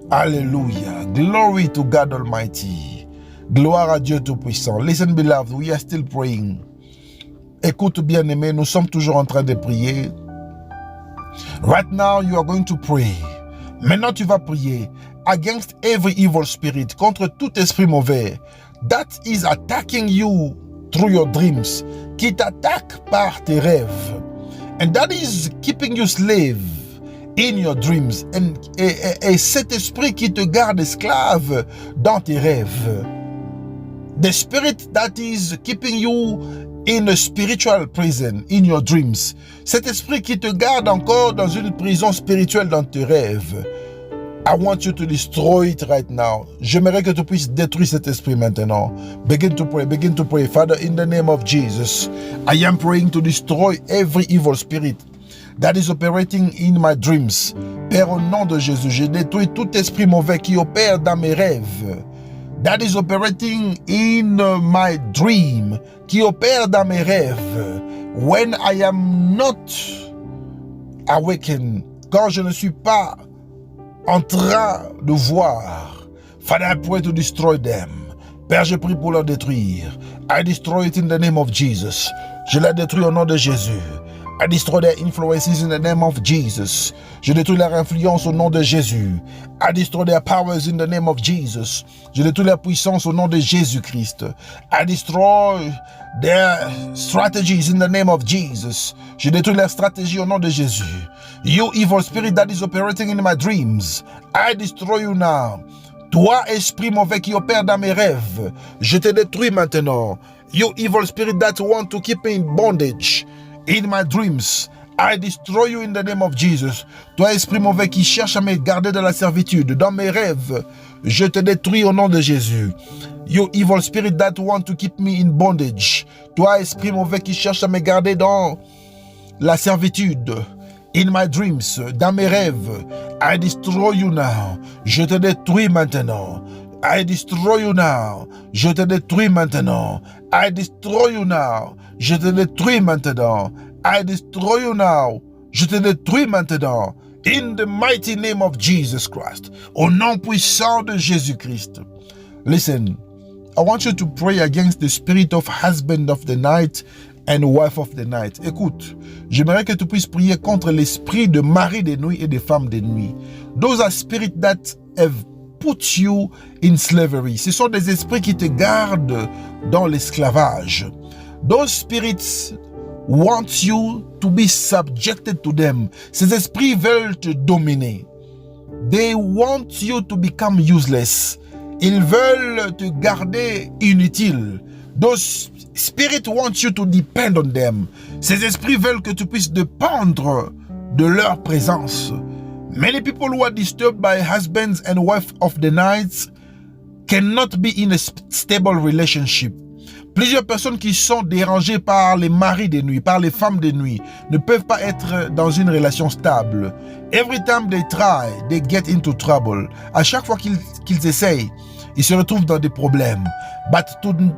Alléluia. Glory to God Almighty. Gloire à Dieu Tout-Puissant. Listen, beloved, we are still praying. Écoute, bien-aimé, nous sommes toujours en train de prier. Right now, you are going to pray. Maintenant, tu vas prier against every evil spirit, contre tout esprit mauvais that is attacking you through your dreams, qui t'attaque par tes rêves, and that is keeping you slave in your dreams, et cet esprit qui te garde esclave dans tes rêves. The spirit that is keeping you in a spiritual prison, in your dreams. Cet esprit qui te garde encore dans une prison spirituelle dans tes rêves. I want you to destroy it right now. J'aimerais que tu puisses détruire cet esprit maintenant. Begin to pray, begin to pray. Father, in the name of Jesus, I am praying to destroy every evil spirit that is operating in my dreams. Père, au nom de Jésus, je détruis tout esprit mauvais qui opère dans mes rêves. That is operating in my dream, qui opère dans mes rêves. When I am not awakened, quand je ne suis pas en train de voir. Father, I pray to destroy them. Père, je prie pour leur détruire. I destroy it in the name of Jesus. Je la détruis au nom de Jésus. I destroy their influences in the name of Jesus. Je détruis leur influence au nom de Jésus. I destroy their powers in the name of Jesus. Je détruis leur puissance au nom de Jésus-Christ. I destroy their strategies in the name of Jesus. Je détruis leur stratégie au nom de Jésus. You evil spirit that is operating in my dreams, I destroy you now. Toi, esprit mauvais qui opère dans mes rêves, je te détruis maintenant. You evil spirit that want to keep me in bondage in my dreams, I destroy you in the name of Jesus. Toi, esprit mauvais qui cherche à me garder dans la servitude, dans mes rêves, je te détruis au nom de Jésus. You evil spirit that want to keep me in bondage. Toi, esprit mauvais qui cherche à me garder dans la servitude, in my dreams, dans mes rêves, I destroy you now. Je te détruis maintenant. I destroy you now. Je te détruis maintenant. I destroy you now. Je te détruis maintenant. I destroy you now. Je te détruis maintenant. In the mighty name of Jesus Christ. Au nom puissant de Jésus-Christ. Listen, I want you to pray against the spirit of husband of the night and wife of the night. Écoute, j'aimerais que tu puisses prier contre l'esprit de mari de nuit et de femme de nuit. Those are spirits that have put you in slavery. Ce sont des esprits qui te gardent dans l'esclavage. Those spirits want you to be subjected to them. Ces esprits veulent te dominer. They want you to become useless. Ils veulent te garder inutile. Those spirits want you to depend on them. Ces esprits veulent que tu puisses dépendre de leur présence. Many people who are disturbed by husbands and wives of the night cannot be in a stable relationship. Plusieurs personnes qui sont dérangées par les maris de nuit, par les femmes de nuit, ne peuvent pas être dans une relation stable. Every time they try, they get into trouble. À chaque fois qu'ils essayent, ils se retrouvent dans des problèmes. But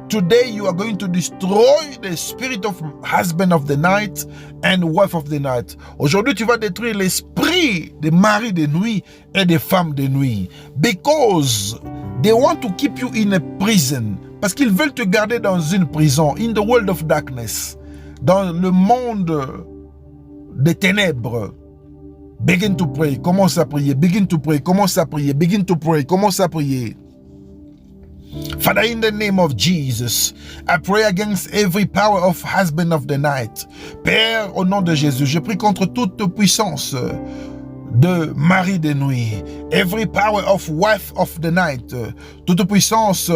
today you are going to destroy the spirit of husband of the night and wife of the night. Aujourd'hui, tu vas détruire l'esprit des maris de nuit et des femmes de nuit. Because they want to keep you in a prison. Parce qu'ils veulent te garder dans une prison. In the world of darkness. Dans le monde des ténèbres. Begin to pray. Commence à prier. Begin to pray. Commence à prier. Begin to pray. Commence à prier. Father, in the name of Jesus, I pray against every power of husband of the night. Père, au nom de Jésus, je prie contre toute puissance de mari de nuit. Every power of wife of the night. Toute puissance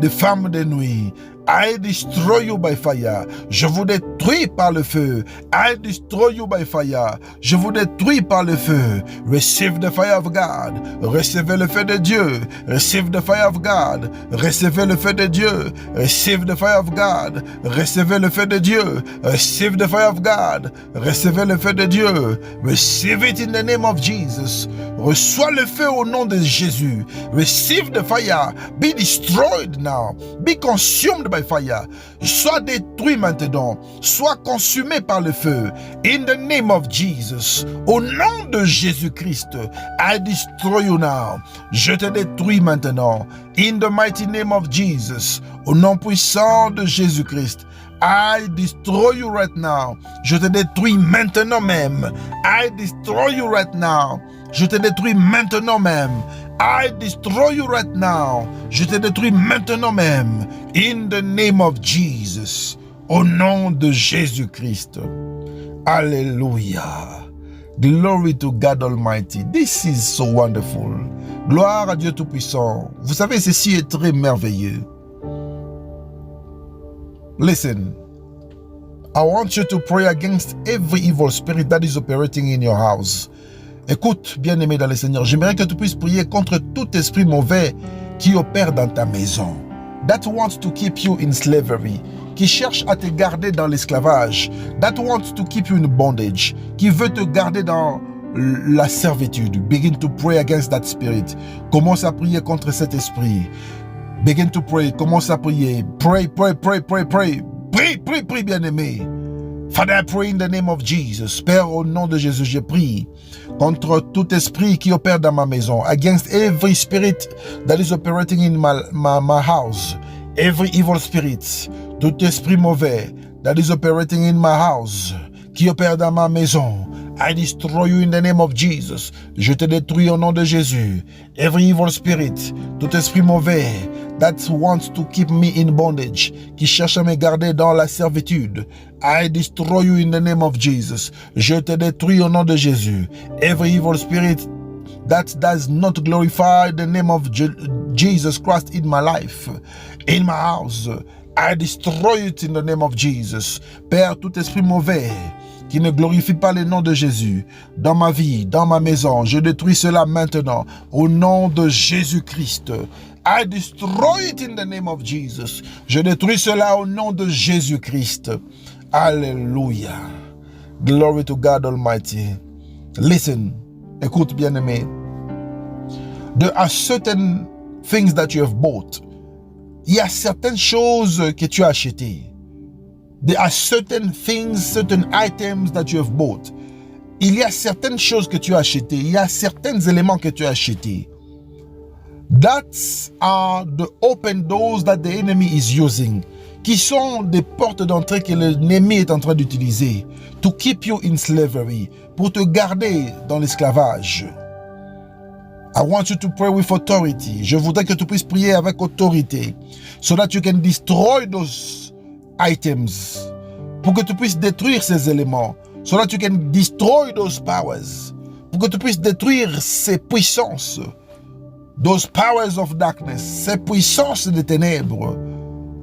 de femme de nuit. I destroy you by fire. Je vous détruis par le feu. I destroy you by fire. Je vous détruis par le feu. Receive the fire of God. Recevez le feu de Dieu. Receive the fire of God. Recevez le feu de Dieu. Receive the fire of God. Recevez le feu de Dieu. Receive the fire of God. Recevez le feu de Dieu. Receive it in the name of Jesus. Reçois le feu au nom de Jésus. Receive the fire. Be destroyed now. Be consumed by fire. Sois détruit maintenant. Sois consumé par le feu. In the name of Jesus. Au nom de Jésus-Christ. I destroy you now. Je te détruis maintenant. In the mighty name of Jesus. Au nom puissant de Jésus-Christ. I destroy you right now. Je te détruis maintenant même. I destroy you right now. Je te détruis maintenant même. I destroy you right now. Je te détruis maintenant même. In the name of Jesus. Au nom de Jésus-Christ. Alléluia. Glory to God Almighty. This is so wonderful. Gloire à Dieu Tout-Puissant. Vous savez, ceci est très merveilleux. Listen. I want you to pray against every evil spirit that is operating in your house. Écoute, bien-aimé dans le Seigneur, j'aimerais que tu puisses prier contre tout esprit mauvais qui opère dans ta maison. That wants to keep you in slavery. Qui cherche à te garder dans l'esclavage. That wants to keep you in bondage. Qui veut te garder dans la servitude. Begin to pray against that spirit. Commence à prier contre cet esprit. Begin to pray. Commence à prier. Pray, pray, pray, pray, pray. Prie, prie, prie, bien-aimé. Father, I pray in the name of Jesus. Père, au nom de Jésus, je prie contre tout esprit qui opère dans ma maison. Against every spirit that is operating in my house. Every evil spirit. Tout esprit mauvais that is operating in my house. qui opère dans ma maison. I destroy you in the name of Jesus. Je te détruis au nom de Jésus. Every evil spirit, tout esprit mauvais that wants to keep me in bondage, qui cherche à me garder dans la servitude. I destroy you in the name of Jesus. Je te détruis au nom de Jésus. Every evil spirit that does not glorify the name of Jesus Christ in my life, in my house, I destroy it in the name of Jesus. Père, tout esprit mauvais qui ne glorifie pas le nom de Jésus dans ma vie, dans ma maison, je détruis cela maintenant au nom de Jésus-Christ. I destroy it in the name of Jesus. Je détruis cela au nom de Jésus-Christ. Alléluia. Glory to God Almighty. Listen, écoute bien-aimé. There are certain things that you have bought. Il y a certaines choses que tu as achetées. There are certain things, certain items that you have bought. Il y a certaines choses que tu as achetées. Il y a certains éléments que tu as achetés. That are the open doors that the enemy is using. Qui sont des portes d'entrée que l'ennemi est en train d'utiliser. To keep you in slavery. Pour te garder dans l'esclavage. I want you to pray with authority. Je voudrais que tu puisses prier avec autorité. So that you can destroy those items. Pour que tu puisses détruire ces éléments. So that you can destroy those powers. Pour que tu puisses détruire ces puissances. Those powers of darkness. Ces puissances des ténèbres.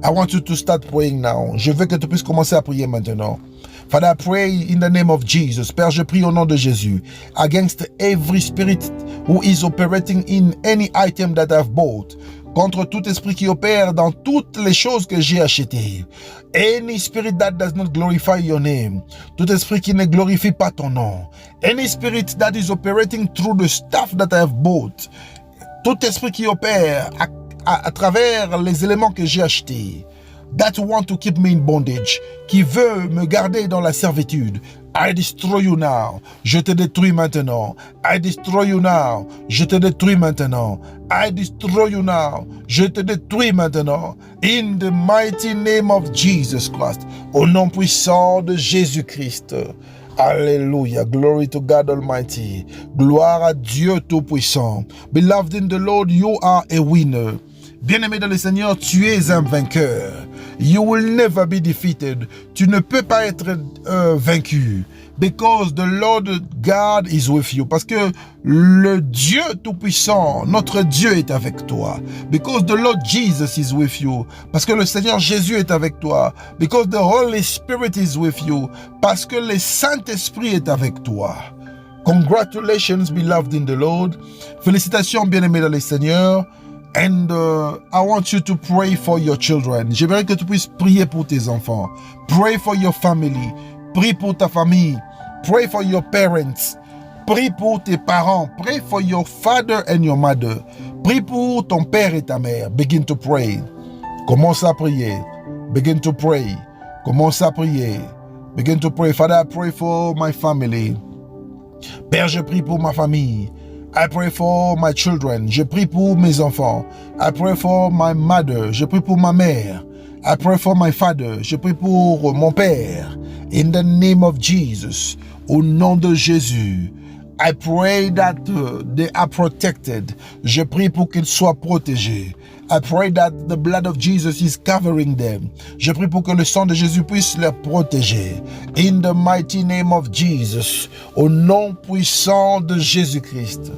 I want you to start praying now. Je veux que tu puisses commencer à prier maintenant. Father, I pray in the name of Jesus. Père, je prie au nom de Jésus. Against every spirit who is operating in any item that I've bought. Contre tout esprit qui opère dans toutes les choses que j'ai achetées. Any spirit that does not glorify your name. Tout esprit qui ne glorifie pas ton nom. Any spirit that is operating through the stuff that I have bought. Tout esprit qui opère à travers les éléments que j'ai achetés. That want to keep me in bondage. Qui veut me garder dans la servitude. I destroy you now. Je te détruis maintenant. I destroy you now. Je te détruis maintenant. I destroy you now. Je te détruis maintenant. In the mighty name of Jesus Christ. Au nom puissant de Jésus-Christ. Alléluia. Glory to God Almighty. Gloire à Dieu Tout-Puissant. Beloved in the Lord, you are a winner. Bien-aimé dans le Seigneur, tu es un vainqueur. You will never be defeated. Tu ne peux pas être vaincu. Because the Lord God is with you. Parce que le Dieu Tout-Puissant, notre Dieu est avec toi. Because the Lord Jesus is with you. Parce que le Seigneur Jésus est avec toi. Because the Holy Spirit is with you. Parce que le Saint-Esprit est avec toi. Congratulations, beloved in the Lord. Félicitations, bien-aimés dans le Seigneur. And I want you to pray for your children. J'aimerais que tu puisses prier pour tes enfants. Pray for your family. Prie pour ta famille. Pray for your parents. Prie pour tes parents. Pray for your father and your mother. Prie pour ton père et ta mère. Begin to pray. Commence à prier. Begin to pray. Commence à prier. Begin to pray. Father, I pray for my family. Père, je prie pour ma famille. I pray for my children. Je prie pour mes enfants. I pray for my mother. Je prie pour ma mère. I pray for my father. Je prie pour mon père. In the name of Jesus. Au nom de Jésus. I pray that they are protected. Je prie pour qu'ils soient protégés. I pray that the blood of Jesus is covering them. Je prie pour que le sang de Jésus puisse les protéger. In the mighty name of Jesus. Au nom puissant de Jésus-Christ.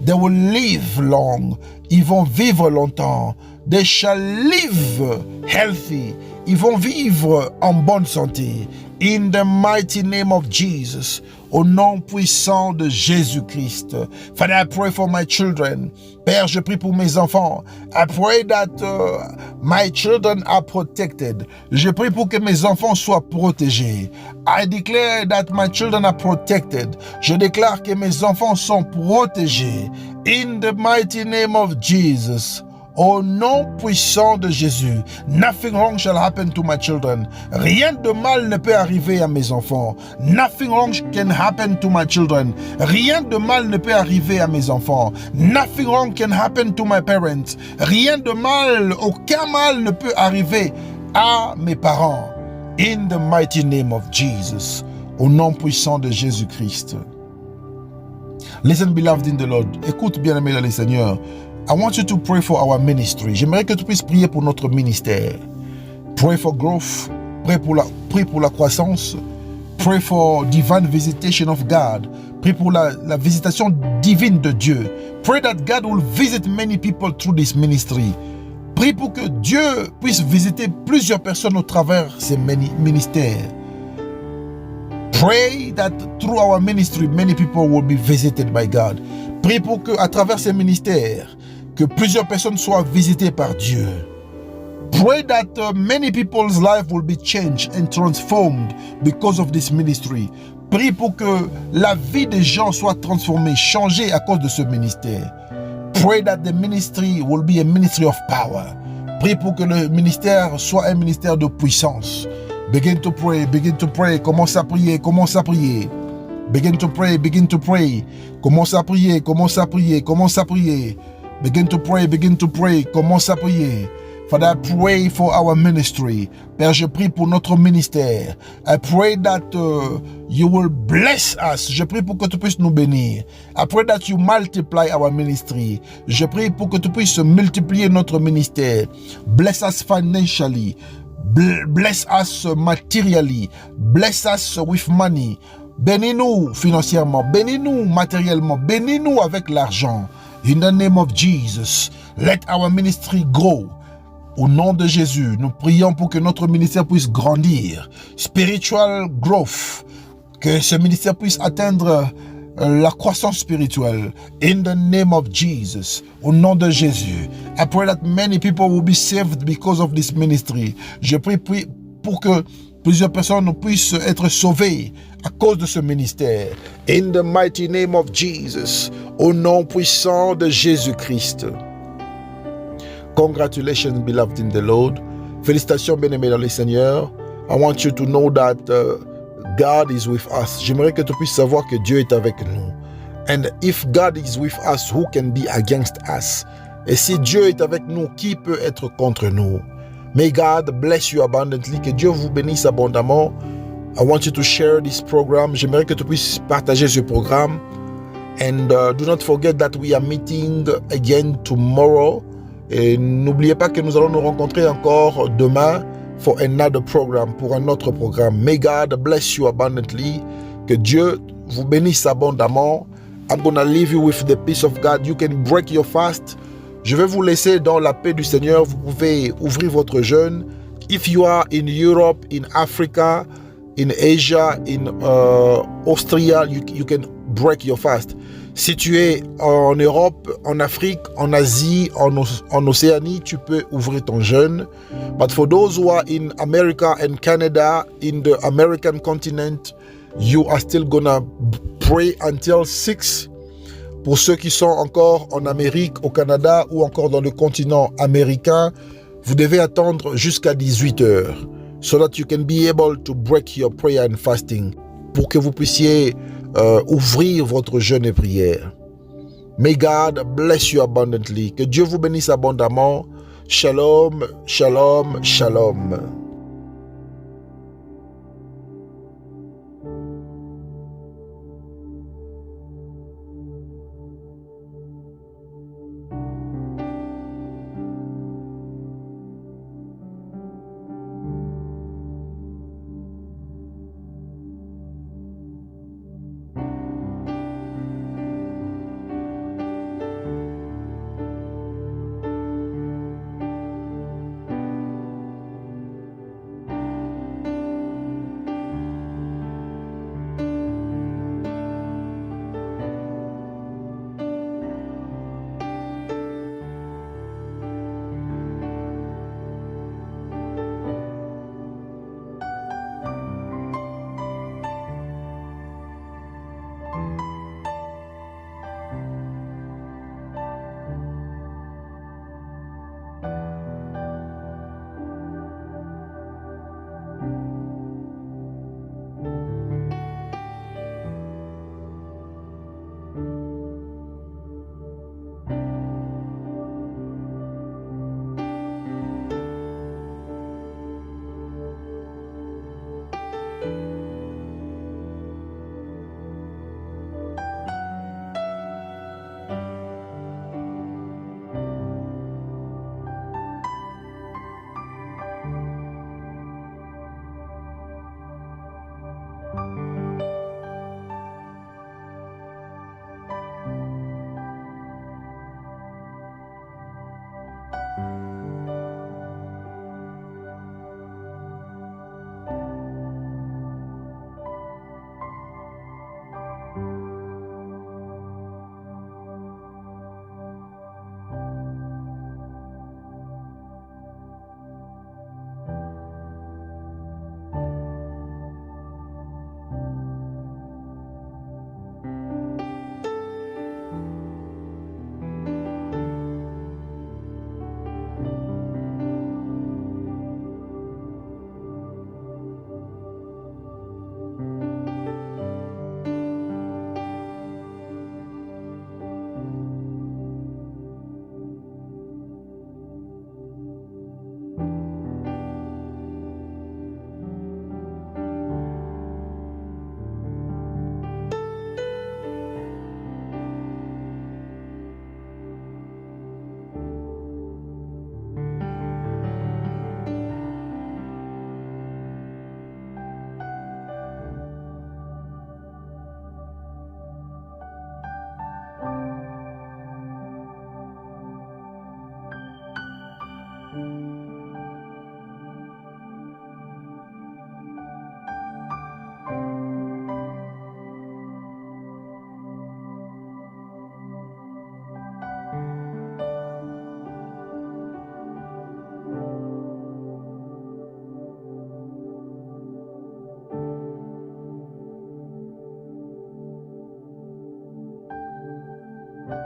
They will live long. Ils vont vivre longtemps. They shall live healthy. Ils vont vivre en bonne santé. In the mighty name of Jesus. Au nom puissant de Jésus-Christ. Father, I pray for my children. Père, je prie pour mes enfants. I pray that my children are protected. Je prie pour que mes enfants soient protégés. I declare that my children are protected. Je déclare que mes enfants sont protégés. In the mighty name of Jesus. Au nom puissant de Jésus, nothing wrong shall happen to my children. Rien de mal ne peut arriver à mes enfants. Nothing wrong can happen to my children. Rien de mal ne peut arriver à mes enfants. Nothing wrong can happen to my parents. Rien de mal, aucun mal ne peut arriver à mes parents. In the mighty name of Jesus. Au nom puissant de Jésus-Christ. Listen, beloved in the Lord. Écoute, bien-aimé dans le Seigneur. I want you to pray for our ministry. J'aimerais que tu puisses prier pour notre ministère. Pray for growth. Pray pour la croissance. Pray for divine visitation of God. Pray pour la visitation divine de Dieu. Pray that God will visit many people through this ministry. Prie pour que Dieu puisse visiter plusieurs personnes au travers ces ministères. Pray that through our ministry, many people will be visited by God. Prie pour que, à travers ces ministères, que plusieurs personnes soient visitées par Dieu. Pray that many people's life will be changed and transformed because of this ministry. Prie pour que la vie des gens soit transformée, changée à cause de ce ministère. Pray that the ministry will be a ministry of power. Prie pour que le ministère soit un ministère de puissance. Begin to pray, begin to pray. Commence à prier, commence à prier. Begin to pray, begin to pray. Commence à prier, commence à prier, commence à prier. Begin to pray, begin to pray. Commence à prier. Father, I pray for our ministry. Père, je prie pour notre ministère. I pray that you will bless us. Je prie pour que tu puisses nous bénir. I pray that you multiply our ministry. Je prie pour que tu puisses multiplier notre ministère. Bless us financially. Bless us materially. Bless us with money. Bénis-nous financièrement. Bénis-nous matériellement. Bénis-nous avec l'argent. In the name of Jesus, let our ministry grow. Au nom de Jésus, nous prions pour que notre ministère puisse grandir. Spiritual growth. Que ce ministère puisse atteindre la croissance spirituelle. In the name of Jesus. Au nom de Jésus. I pray that many people will be saved because of this ministry. Je prie pour que plusieurs personnes puissent être sauvées à cause de ce ministère. In the mighty name of Jesus. Au nom puissant de Jésus-Christ. Congratulations, beloved in the Lord. Félicitations, bien-aimés dans le Seigneur. I want you to know that God is with us. J'aimerais que tu puisses savoir que Dieu est avec nous. And if God is with us, who can be against us? Et si Dieu est avec nous, qui peut être contre nous? May God bless you abundantly. Que Dieu vous bénisse abondamment. I want you to share this program. J'aimerais que tu puisses partager ce programme. And do not forget that we are meeting again tomorrow. Et n'oubliez pas que nous allons nous rencontrer encore demain for another program, pour un autre programme. May God bless you abundantly. Que Dieu vous bénisse abondamment. I'm gonna leave you with the peace of God. You can break your fast. Je vais vous laisser dans la paix du Seigneur. Vous pouvez ouvrir votre jeûne. If you are in Europe, in Africa, in Asia, in Austria, you can break your fast. Si tu es en Europe, en Afrique, en Asie, en Océanie, tu peux ouvrir ton jeûne. But for those who are in America and Canada, in the American continent, you are still gonna pray until 6. Pour ceux qui sont encore en Amérique, au Canada ou encore dans le continent américain, vous devez attendre jusqu'à 18 heures. So that you can be able to break your prayer and fasting. Pour que vous puissiez ouvrir votre jeûne et prière. May God bless you abundantly. Que Dieu vous bénisse abondamment. Shalom, shalom, shalom.